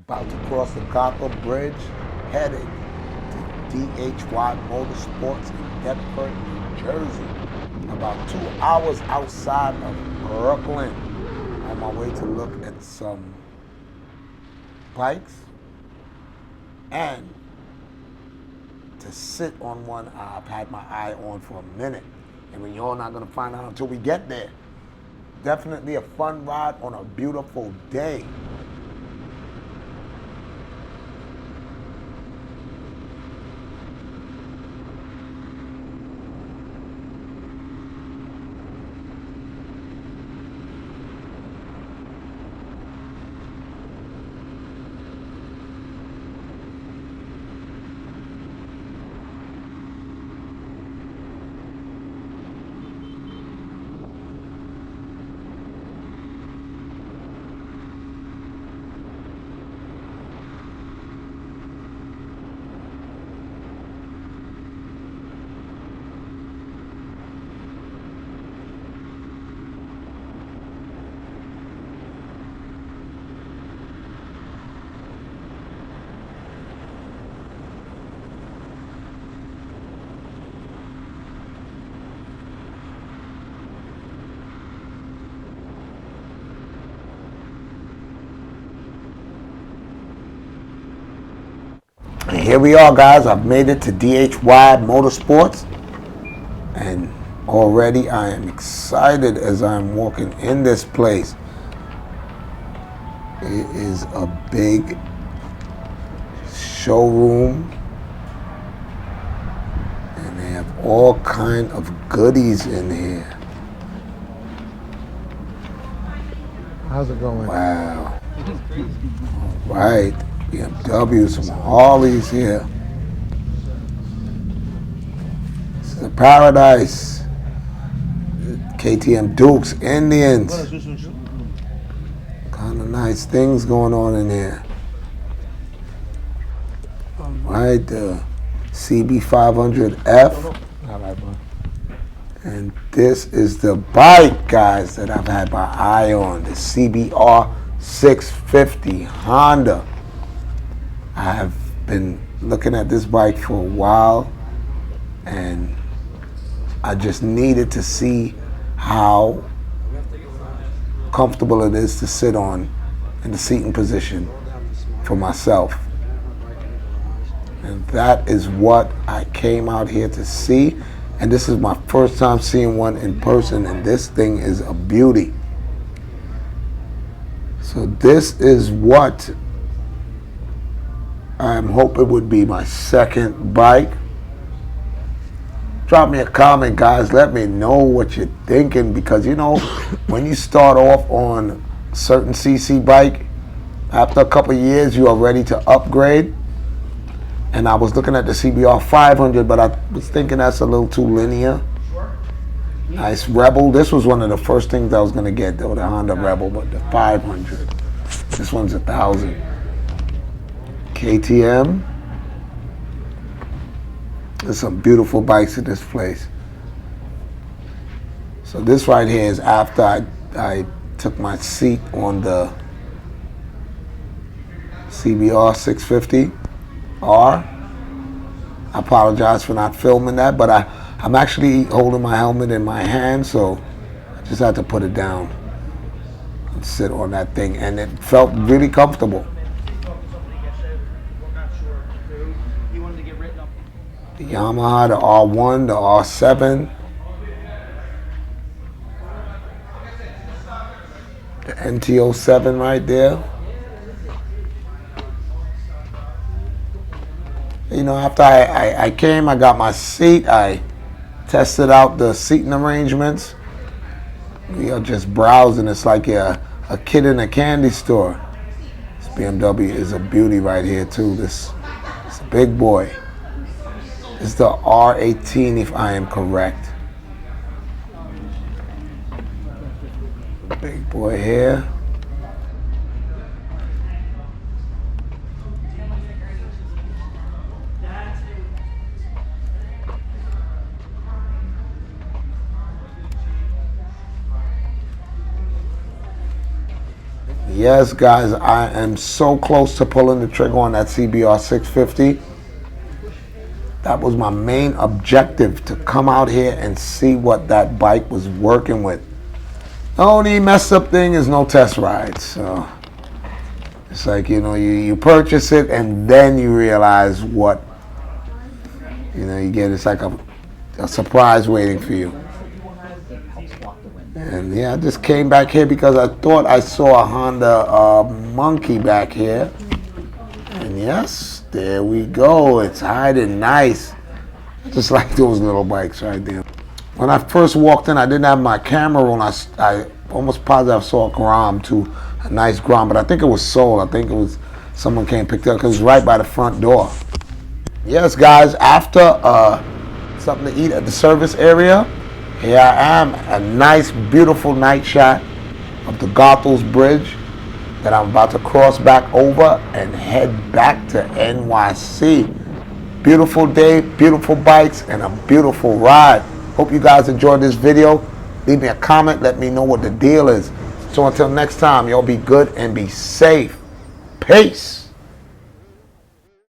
About to cross the Gotha Bridge, headed to DHY Motorsports in Deptford, New Jersey. About 2 hours outside of Brooklyn. On my way to look at some bikes and to sit on one I've had my eye on for a minute. And we're all not going to find out until we get there. Definitely a fun ride on a beautiful day. And here we are, guys. I've made it to DHY Motorsports, and already I am excited as I'm walking in this place. It is a big showroom, and they have all kind of goodies in here. How's it going? Wow. All right. BMW, some Harleys here. This is a paradise. KTM Dukes, Indians. Kind of nice things going on in here. Right, the CB500F. And this is the bike, guys, that I've had my eye on. The CBR 650 Honda. I have been looking at this bike for a while, and I just needed to see how comfortable it is to sit on in the seating position for myself. And that is what I came out here to see. And this is my first time seeing one in person, and this thing is a beauty. So this is what I'm hoping would be my second bike. Drop me a comment, guys. Let me know what you're thinking, because you know, when you start off on a certain CC bike, after a couple of years, you are ready to upgrade. And I was looking at the CBR 500, but I was thinking that's a little too linear. Nice Rebel. This was one of the first things I was going to get, though, the Honda Rebel, but the 500. This one's 1,000. KTM. There's some beautiful bikes in this place. So this right here is after I took my seat on the CBR 650R. I apologize for not filming that, but I'm actually holding my helmet in my hand, so I just had to put it down and sit on that thing, and it felt really comfortable. The Yamaha, the R1, the R7, the NT07 right there. You know, after I came, I got my seat, I tested out the seating arrangements. We are just browsing. It's like a kid in a candy store. This BMW is a beauty right here too. This is a big boy. It's the R18 if I am correct. Big boy here. Yes, guys, I am so close to pulling the trigger on that CBR 650. That was my main objective, to come out here and see what that bike was working with. The only messed up thing is no test rides. So it's like, you purchase it and then you realize what, you get. It's like a surprise waiting for you. And yeah, I just came back here because I thought I saw a Honda Monkey back here. And yes, there we go. It's hiding nice. Just like those little bikes right there. When I first walked in, I didn't have my camera on. I almost positive I saw a Grom too, a nice Grom, but I think it was sold. I think it was someone came and picked it up because it's right by the front door. Yes, guys, after something to eat at the service area, here I am, a nice, beautiful night shot of the Goethals Bridge that I'm about to cross back over and head back to NYC. Beautiful day, beautiful bikes, and a beautiful ride. Hope you guys enjoyed this video. Leave me a comment, let me know what the deal is. So until next time, y'all be good and be safe. Peace.